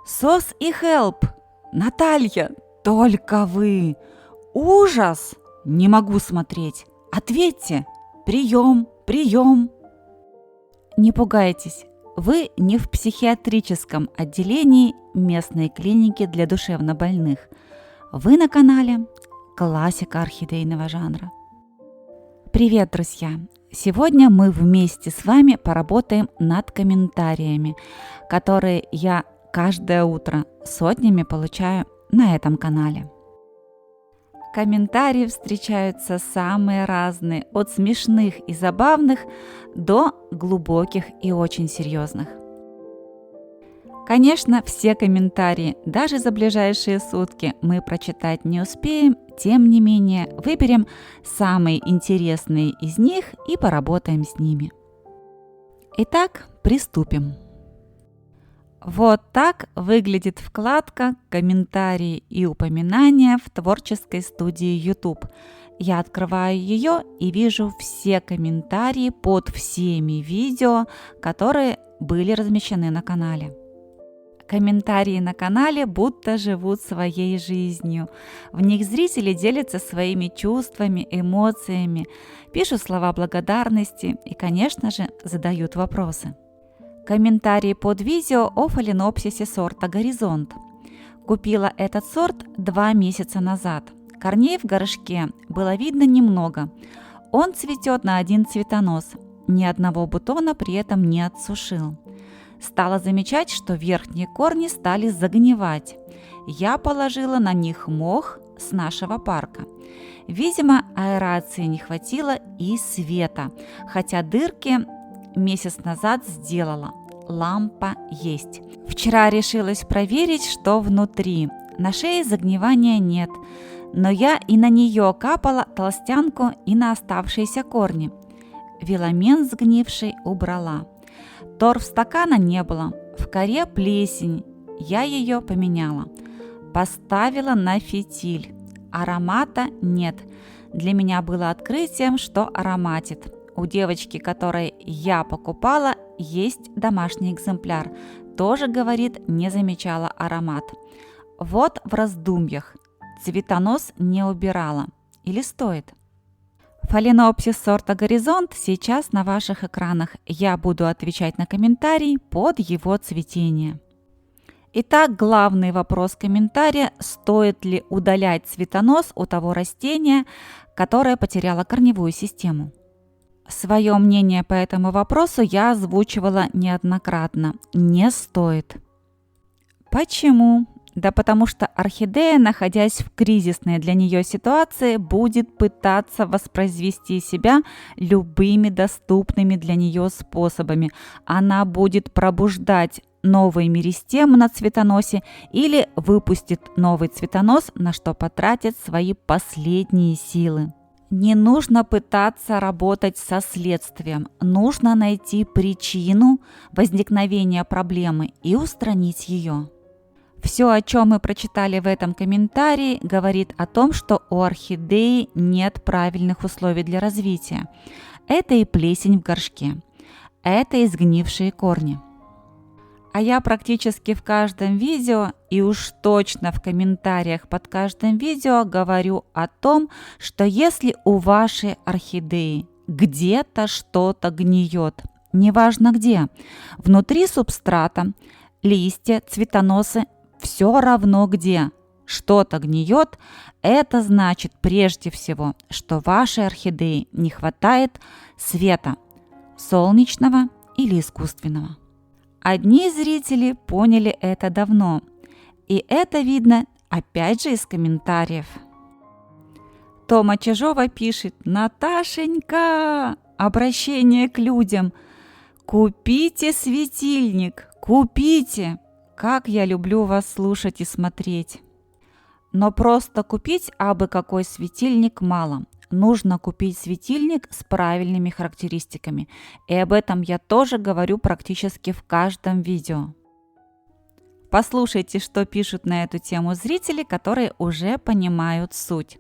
Сос и Хелп! Наталья, только вы! Ужас! Не могу смотреть! Ответьте! Прием, прием! Не пугайтесь, вы не в психиатрическом отделении местной клиники для душевнобольных. Вы на канале «Классика орхидейного жанра». Привет, друзья! Сегодня мы вместе с вами поработаем над комментариями, которые я каждое утро сотнями получаю на этом канале. Комментарии встречаются самые разные, от смешных и забавных до глубоких и очень серьезных. Конечно, все комментарии, даже за ближайшие сутки, мы прочитать не успеем, тем не менее, выберем самые интересные из них и поработаем с ними. Итак, приступим. Вот так выглядит вкладка «Комментарии и упоминания» в творческой студии YouTube. Я открываю ее и вижу все комментарии под всеми видео, которые были размещены на канале. Комментарии на канале будто живут своей жизнью. В них зрители делятся своими чувствами, эмоциями, пишут слова благодарности и, конечно же, задают вопросы. Комментарии под видео о фаленопсисе сорта «Горизонт». Купила этот сорт 2 месяца назад. Корней в горшке было видно немного. Он цветет на один цветонос. Ни одного бутона при этом не отсушил. Стала замечать, что верхние корни стали загнивать. Я положила на них мох с нашего парка. Видимо, аэрации не хватило и света, хотя дырки месяц назад сделала. Лампа есть. Вчера решилась проверить, что внутри. На шее загнивания нет, но я и на нее капала толстянку и на оставшиеся корни. Веломен сгнивший убрала. Торфстакана не было, в коре плесень, я ее поменяла. Поставила на фитиль, аромата нет. Для меня было открытием, что ароматит. У девочки, которой я покупала, есть домашний экземпляр. Тоже, говорит, не замечала аромат. Вот в раздумьях. Цветонос не убирала. Или стоит? Фаленопсис сорта «Горизонт» сейчас на ваших экранах. Я буду отвечать на комментарии под его цветение. Итак, главный вопрос комментария: стоит ли удалять цветонос у того растения, которое потеряло корневую систему? Свое мнение по этому вопросу я озвучивала неоднократно. Не стоит. Почему? Да потому что орхидея, находясь в кризисной для нее ситуации, будет пытаться воспроизвести себя любыми доступными для нее способами. Она будет пробуждать новые меристемы на цветоносе или выпустит новый цветонос, на что потратит свои последние силы. Не нужно пытаться работать со следствием, нужно найти причину возникновения проблемы и устранить ее. Все, о чем мы прочитали в этом комментарии, говорит о том, что у орхидеи нет правильных условий для развития. Это и плесень в горшке, это и сгнившие корни. А я практически в каждом видео и уж точно в комментариях под каждым видео говорю о том, что если у вашей орхидеи где-то что-то гниет, неважно где, внутри субстрата, листья, цветоносы, все равно где что-то гниет, это значит прежде всего, что вашей орхидее не хватает света, солнечного или искусственного. Одни зрители поняли это давно, и это видно опять же из комментариев. Тома Чижова пишет: «Наташенька, обращение к людям, купите светильник, купите! Как я люблю вас слушать и смотреть!» Но просто купить абы какой светильник мало. Нужно купить светильник с правильными характеристиками. И об этом я тоже говорю практически в каждом видео. Послушайте, что пишут на эту тему зрители, которые уже понимают суть.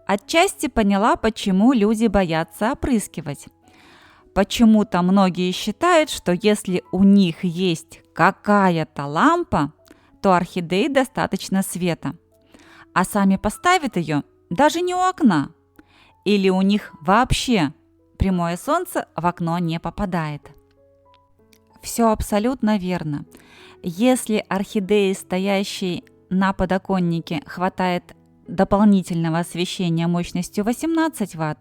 Отчасти поняла, почему люди боятся опрыскивать. Почему-то многие считают, что если у них есть какая-то лампа, то орхидее достаточно света, а сами поставят ее даже не у окна, или у них вообще прямое солнце в окно не попадает. Все абсолютно верно. Если орхидеи, стоящей на подоконнике, хватает дополнительного освещения мощностью 18 Вт,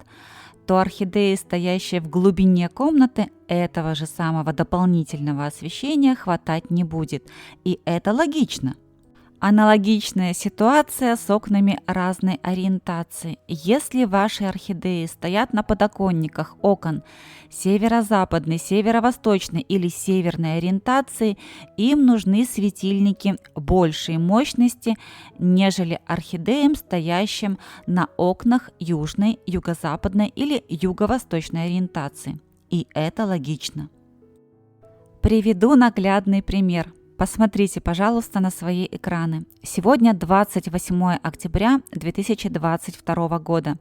то орхидеи, стоящие в глубине комнаты, этого же самого дополнительного освещения хватать не будет. И это логично. Аналогичная ситуация с окнами разной ориентации. Если ваши орхидеи стоят на подоконниках окон северо-западной, северо-восточной или северной ориентации, им нужны светильники большей мощности, нежели орхидеям, стоящим на окнах южной, юго-западной или юго-восточной ориентации. И это логично. Приведу наглядный пример. Посмотрите, пожалуйста, на свои экраны. Сегодня 28 октября 2022 года.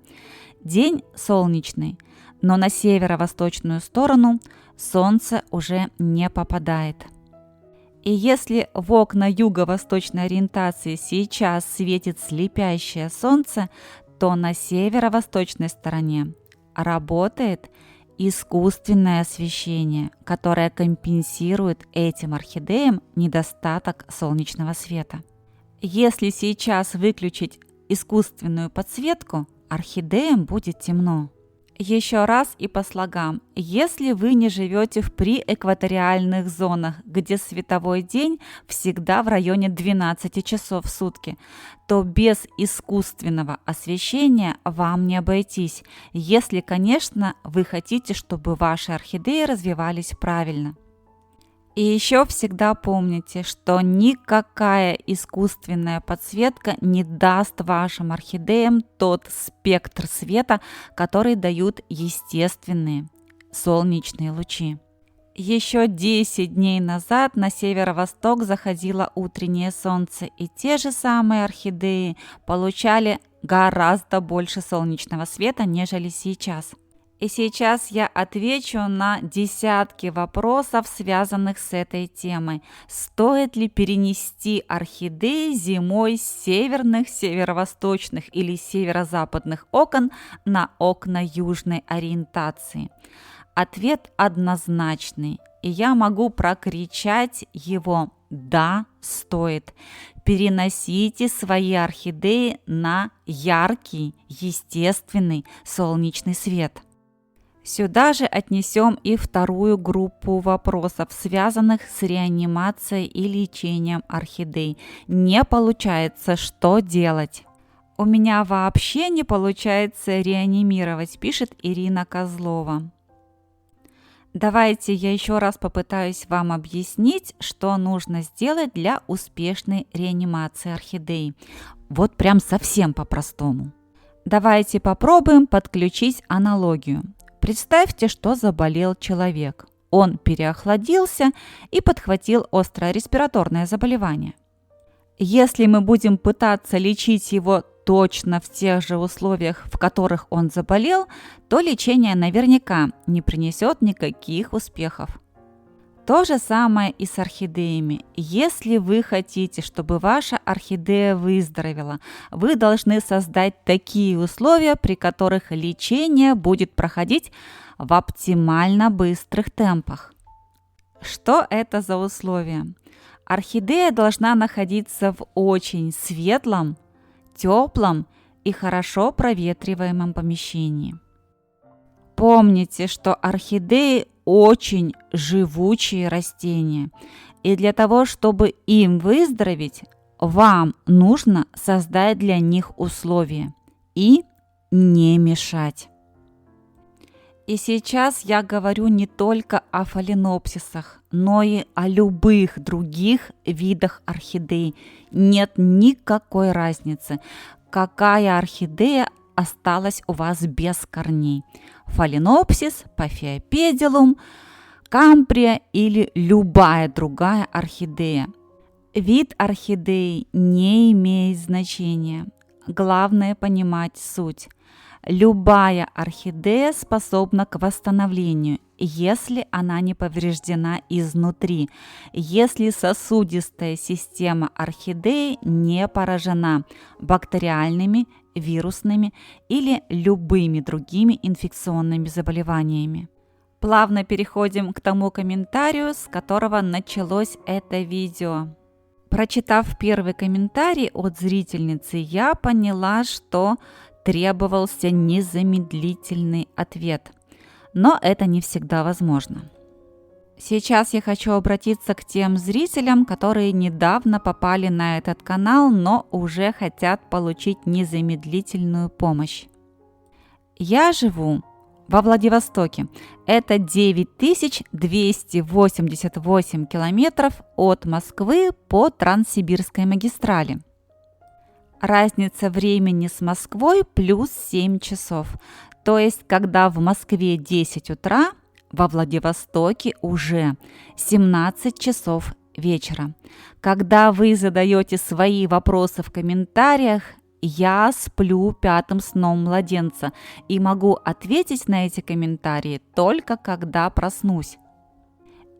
День солнечный, но на северо-восточную сторону солнце уже не попадает. И если в окна юго-восточной ориентации сейчас светит слепящее солнце, то на северо-восточной стороне работает искусственное освещение, которое компенсирует этим орхидеям недостаток солнечного света. Если сейчас выключить искусственную подсветку, орхидеям будет темно. Еще раз и по слогам. Если вы не живете в приэкваториальных зонах, где световой день всегда в районе 12 часов в сутки, то без искусственного освещения вам не обойтись, если, конечно, вы хотите, чтобы ваши орхидеи развивались правильно. И еще всегда помните, что никакая искусственная подсветка не даст вашим орхидеям тот спектр света, который дают естественные солнечные лучи. Еще 10 дней назад на северо-восток заходило утреннее солнце, и те же самые орхидеи получали гораздо больше солнечного света, нежели сейчас. И сейчас я отвечу на десятки вопросов, связанных с этой темой. Стоит ли перенести орхидеи зимой с северных, северо-восточных или северо-западных окон на окна южной ориентации? Ответ однозначный, и я могу прокричать его: да, стоит. Переносите свои орхидеи на яркий, естественный солнечный свет. Сюда же отнесем и вторую группу вопросов, связанных с реанимацией и лечением орхидей. Не получается, что делать? У меня вообще не получается реанимировать, пишет Ирина Козлова. Давайте я еще раз попытаюсь вам объяснить, что нужно сделать для успешной реанимации орхидей. Вот прям совсем по-простому. Давайте попробуем подключить аналогию. Представьте, что заболел человек. Он переохладился и подхватил острое респираторное заболевание. Если мы будем пытаться лечить его точно в тех же условиях, в которых он заболел, то лечение наверняка не принесет никаких успехов. То же самое и с орхидеями. Если вы хотите, чтобы ваша орхидея выздоровела, вы должны создать такие условия, при которых лечение будет проходить в оптимально быстрых темпах. Что это за условия? Орхидея должна находиться в очень светлом, теплом и хорошо проветриваемом помещении. Помните, что орхидеи очень живучие растения, и для того, чтобы им выздороветь, вам нужно создать для них условия и не мешать. И сейчас я говорю не только о фаленопсисах, но и о любых других видах орхидей. Нет никакой разницы, какая орхидея осталась у вас без корней. Фаленопсис, пафиопедилум, камприя или любая другая орхидея. Вид орхидеи не имеет значения. Главное понимать суть. Любая орхидея способна к восстановлению, если она не повреждена изнутри, если сосудистая система орхидеи не поражена бактериальными, вирусными или любыми другими инфекционными заболеваниями. Плавно переходим к тому комментарию, с которого началось это видео. Прочитав первый комментарий от зрительницы, я поняла, что требовался незамедлительный ответ. Но это не всегда возможно. Сейчас я хочу обратиться к тем зрителям, которые недавно попали на этот канал, но уже хотят получить незамедлительную помощь. Я живу во Владивостоке. Это 9288 километров от Москвы по Транссибирской магистрали. Разница времени с Москвой плюс 7 часов. То есть, когда в Москве 10 утра, во Владивостоке уже 17 часов вечера. Когда вы задаете свои вопросы в комментариях, я сплю пятым сном младенца и могу ответить на эти комментарии только когда проснусь.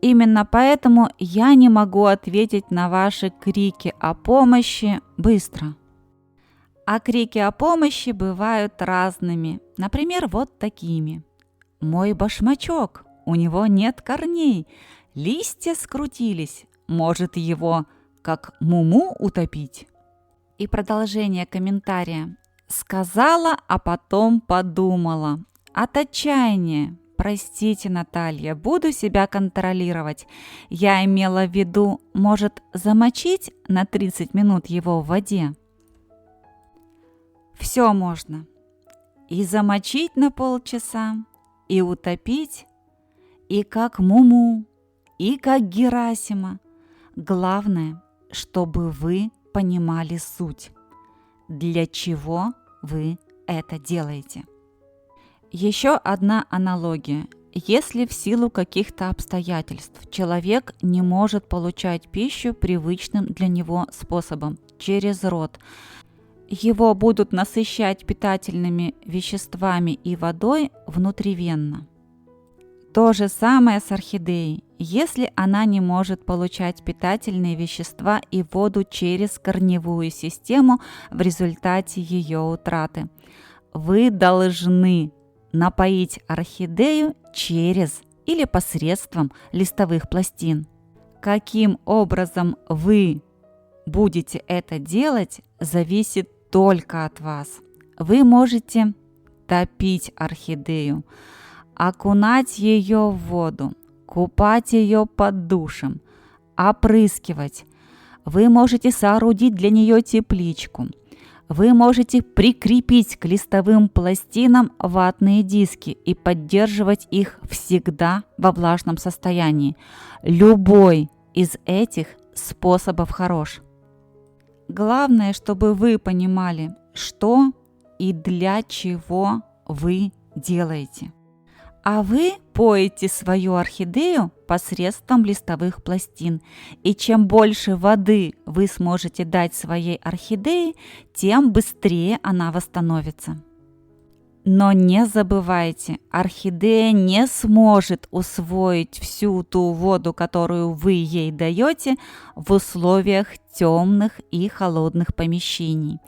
Именно поэтому я не могу ответить на ваши крики о помощи быстро. А крики о помощи бывают разными. Например, вот такими. «Мой башмачок, у него нет корней, листья скрутились, может его как муму утопить?» И продолжение комментария. «Сказала, а потом подумала. От отчаяния. Простите, Наталья, буду себя контролировать. Я имела в виду, может, замочить на 30 минут его в воде?» Все можно. И замочить на полчаса, и утопить, и как Муму, и как Герасима. Главное, чтобы вы понимали суть, для чего вы это делаете. Еще одна аналогия. Если в силу каких-то обстоятельств человек не может получать пищу привычным для него способом, через рот, его будут насыщать питательными веществами и водой внутривенно. То же самое с орхидеей. Если она не может получать питательные вещества и воду через корневую систему в результате ее утраты, вы должны напоить орхидею через или посредством листовых пластин. Каким образом вы будете это делать, зависит только от вас. Вы можете топить орхидею, окунать ее в воду, купать ее под душем, опрыскивать. Вы можете соорудить для нее тепличку. Вы можете прикрепить к листовым пластинам ватные диски и поддерживать их всегда во влажном состоянии. Любой из этих способов хорош. Главное, чтобы вы понимали, что и для чего вы делаете. А вы поете свою орхидею посредством листовых пластин. И чем больше воды вы сможете дать своей орхидее, тем быстрее она восстановится. Но не забывайте, орхидея не сможет усвоить всю ту воду, которую вы ей даете, в условиях темных и холодных помещений.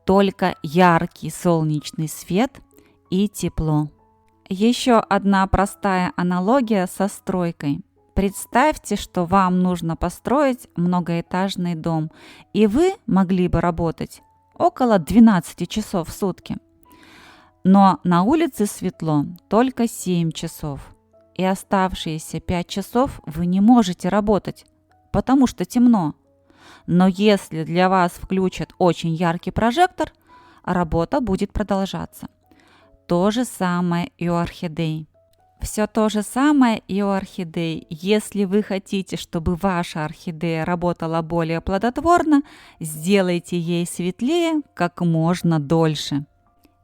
Только яркий солнечный свет и тепло. Еще одна простая аналогия со стройкой. Представьте, что вам нужно построить многоэтажный дом, и вы могли бы работать около 12 часов в сутки. Но на улице светло только 7 часов, и оставшиеся 5 часов вы не можете работать, потому что темно. Но если для вас включат очень яркий прожектор, работа будет продолжаться. То же самое и у орхидей. Все то же самое и у орхидей. Если вы хотите, чтобы ваша орхидея работала более плодотворно, сделайте ей светлее как можно дольше.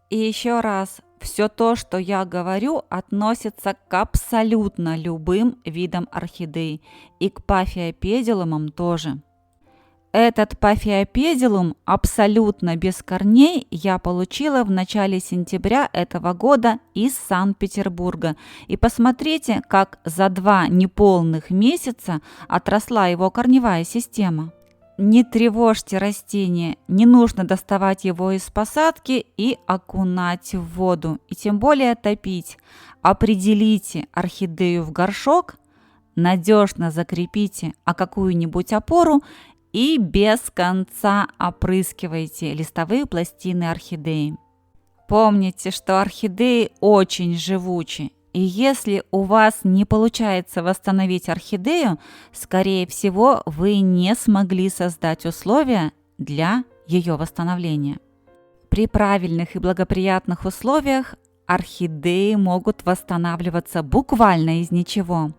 И еще раз, все то, что я говорю, относится к абсолютно любым видам орхидей, и к пафиопедилумам тоже. Этот пафиопедилум абсолютно без корней я получила в начале сентября этого года из Санкт-Петербурга. И посмотрите, как за 2 неполных месяца отросла его корневая система. Не тревожьте растение, не нужно доставать его из посадки и окунать в воду, и тем более топить. Определите орхидею в горшок, надежно закрепите о какую-нибудь опору и без конца опрыскивайте листовые пластины орхидеи. Помните, что орхидеи очень живучи, и если у вас не получается восстановить орхидею, скорее всего, вы не смогли создать условия для ее восстановления. При правильных и благоприятных условиях орхидеи могут восстанавливаться буквально из ничего.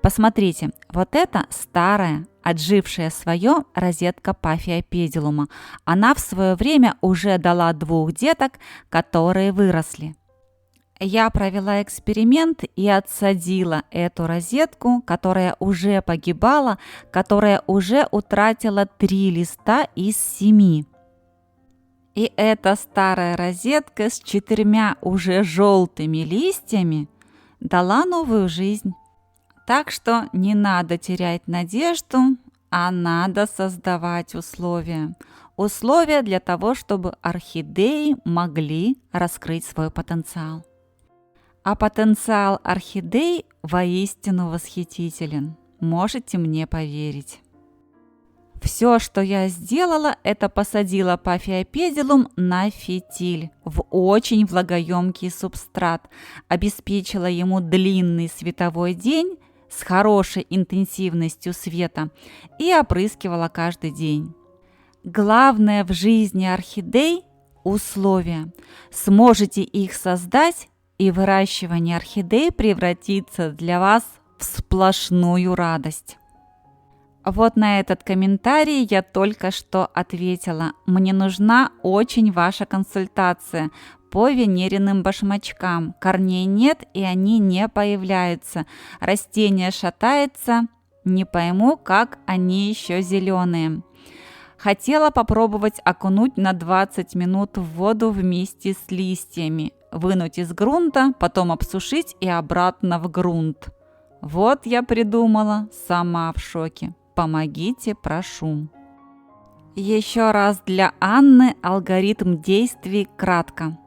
Посмотрите, вот это старая, отжившая свое розетка пафиопедилума. Она в свое время уже дала 2 деток, которые выросли. Я провела эксперимент и отсадила эту розетку, которая уже погибала, которая уже утратила 3 листа из 7. И эта старая розетка с 4 уже желтыми листьями дала новую жизнь. Так что не надо терять надежду, а надо создавать условия. Условия для того, чтобы орхидеи могли раскрыть свой потенциал. А потенциал орхидей воистину восхитителен. Можете мне поверить. Все, что я сделала, это посадила пафиопедилум на фитиль в очень влагоемкий субстрат, обеспечила ему длинный световой день с хорошей интенсивностью света и опрыскивала каждый день. Главное в жизни орхидей – условия. Сможете их создать, и выращивание орхидей превратится для вас в сплошную радость. Вот на этот комментарий я только что ответила. Мне нужна очень ваша консультация по венериным башмачкам. Корней нет, и они не появляются. Растение шатается. Не пойму, как они еще зеленые. Хотела попробовать окунуть на 20 минут в воду вместе с листьями. Вынуть из грунта, потом обсушить и обратно в грунт. Вот я придумала, сама в шоке. Помогите, прошу. Еще раз для Анны алгоритм действий кратко.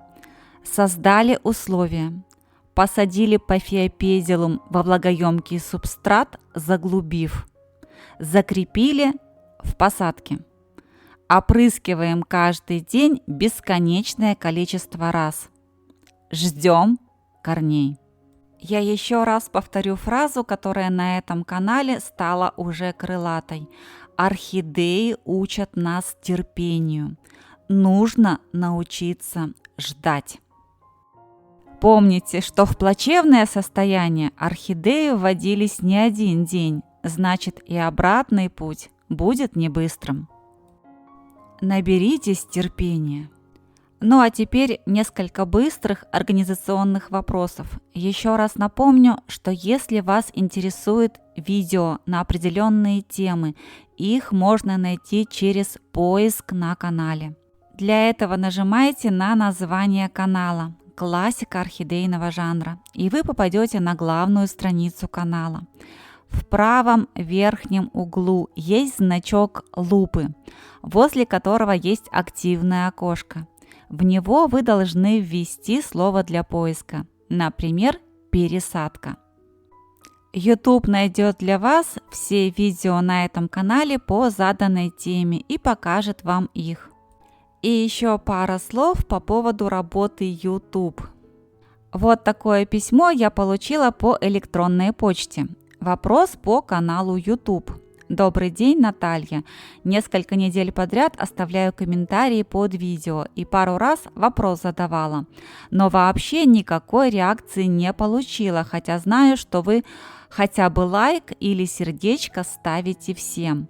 Создали условия. Посадили пафиопедилум во влагоемкий субстрат, заглубив. Закрепили в посадке. Опрыскиваем каждый день бесконечное количество раз. Ждем корней. Я еще раз повторю фразу, которая на этом канале стала уже крылатой. Орхидеи учат нас терпению. Нужно научиться ждать. Помните, что в плачевное состояние орхидеи вводились не 1 день, значит и обратный путь будет не быстрым. Наберитесь терпения. Ну а теперь несколько быстрых организационных вопросов. Еще раз напомню, что если вас интересует видео на определенные темы, их можно найти через поиск на канале. Для этого нажимаете на название канала «Классика орхидейного жанра», и вы попадете на главную страницу канала. В правом верхнем углу есть значок лупы, возле которого есть активное окошко. В него вы должны ввести слово для поиска, например, «пересадка». YouTube найдет для вас все видео на этом канале по заданной теме и покажет вам их. И еще пара слов по поводу работы YouTube. Вот такое письмо я получила по электронной почте. Вопрос по каналу YouTube. Добрый день, Наталья. Несколько недель подряд оставляю комментарии под видео и пару раз вопрос задавала. Но вообще никакой реакции не получила, хотя знаю, что вы хотя бы лайк или сердечко ставите всем.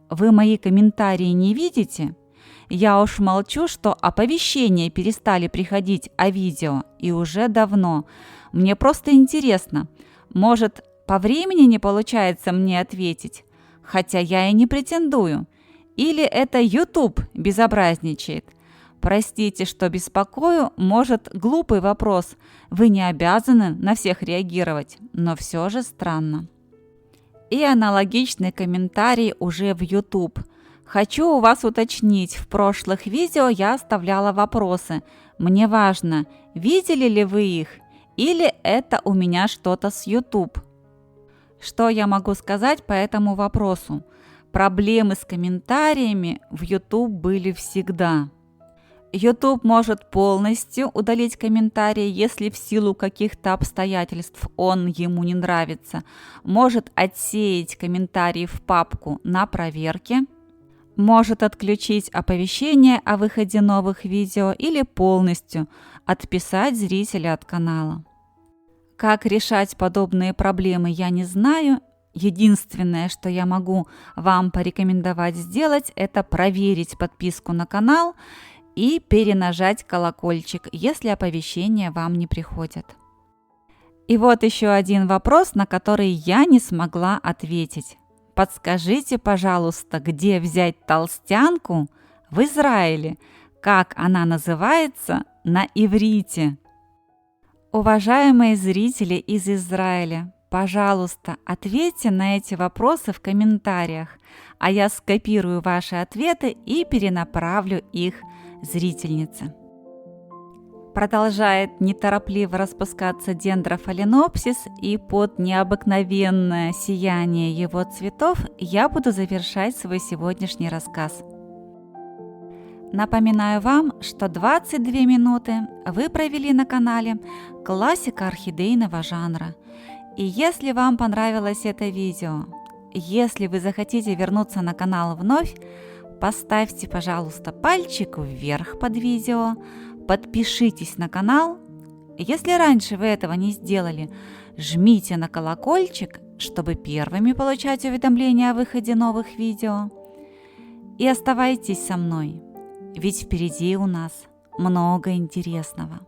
Вы мои комментарии не видите? Я уж молчу, что оповещения перестали приходить о видео и уже давно. Мне просто интересно, может, по времени не получается мне ответить? Хотя я и не претендую. Или это YouTube безобразничает? Простите, что беспокою, может, глупый вопрос. Вы не обязаны на всех реагировать, но все же странно. И аналогичный комментарий уже в YouTube. Хочу у вас уточнить, в прошлых видео я оставляла вопросы. Мне важно, видели ли вы их, или это у меня что-то с YouTube? Что я могу сказать по этому вопросу? Проблемы с комментариями в YouTube были всегда. YouTube может полностью удалить комментарий, если в силу каких-то обстоятельств он ему не нравится. Может отсеять комментарий в папку на проверке. Может отключить оповещение о выходе новых видео или полностью отписать зрителя от канала. Как решать подобные проблемы, я не знаю. Единственное, что я могу вам порекомендовать сделать, это проверить подписку на канал и перенажать колокольчик, если оповещения вам не приходят. И вот еще один вопрос, на который я не смогла ответить. Подскажите, пожалуйста, где взять толстянку в Израиле? Как она называется на иврите? Уважаемые зрители из Израиля, пожалуйста, ответьте на эти вопросы в комментариях, а я скопирую ваши ответы и перенаправлю их зрительнице. Продолжает неторопливо распускаться Dendrophalaenopsis, и под необыкновенное сияние его цветов я буду завершать свой сегодняшний рассказ. Напоминаю вам, что 22 минуты вы провели на канале «Классика орхидейного жанра». И если вам понравилось это видео, если вы захотите вернуться на канал вновь, поставьте, пожалуйста, пальчик вверх под видео, подпишитесь на канал. Если раньше вы этого не сделали, жмите на колокольчик, чтобы первыми получать уведомления о выходе новых видео. И оставайтесь со мной, ведь впереди у нас много интересного.